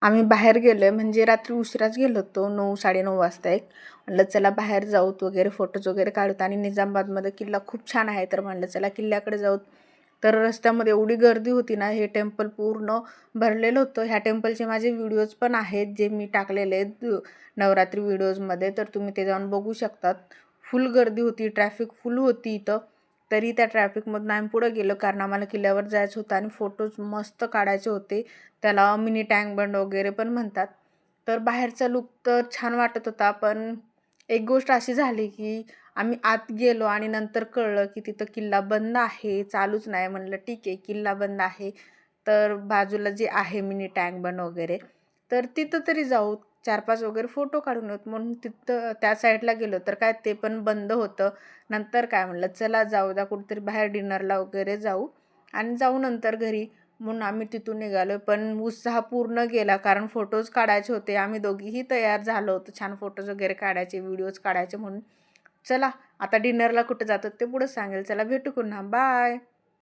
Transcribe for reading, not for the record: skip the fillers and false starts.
आम्ही बाहेर गेलो आहे म्हणजे रात्री उशिराच गेलो होतो 9-9:30 वाजता म्हणलं चला बाहेर जाऊत वगैरे फोटोज वगैरे काढूत आणि निजामाबादमध्ये किल्ला खूप छान आहे तर म्हणलं चला किल्ल्याकडे जाऊत. तर रस्त्यामध्ये एवढी गर्दी होती ना, हे टेम्पल पूर्ण भरलेलं होतं. ह्या टेम्पलचे माझे व्हिडिओज पण आहेत जे मी टाकलेले आहेत नवरात्री व्हिडिओजमध्ये, तर तुम्ही ते जाऊन बघू शकतात. फुल गर्दी होती, ट्रॅफिक फुल होती इथं. तरी त्या ट्रॅफिकमधून आम्ही पुढं गेलो कारण आम्हाला किल्ल्यावर जायचं होतं आणि फोटोज मस्त काढायचे होते. त्याला मिनी टँक बंड वगैरे पण म्हणतात. तर बाहेरचा लुक तर छान वाटत होता, पण एक गोष्ट अशी झाली की आम्ही आत गेलो आणि नंतर कळलं की तिथं किल्ला बंद आहे, चालूच नाही. म्हणलं ठीक आहे, किल्ला बंद आहे तर बाजूला जे आहे मिनी टँक बंड वगैरे, तर तिथं तरी जाऊ 4-5 वगैरे फोटो काढून येऊत म्हणून तिथं त्या साईडला गेलो तर काय ते पण बंद होतं. नंतर काय म्हणलं चला जाऊ द्या कुठेतरी बाहेर डिनरला वगैरे जाऊ आणि जाऊ नंतर घरी म्हणून आम्ही तिथून निघालो. पण उत्साह पूर्ण गेला कारण फोटोज काढायचे होते. आम्ही दोघीही तयार झालो होतो छान फोटोज वगैरे काढायचे, व्हिडिओज काढायचे म्हणून. चला आता डिनरला कुठे जातो ते पुढे सांगेल. चला भेटू पुन्हा. बाय.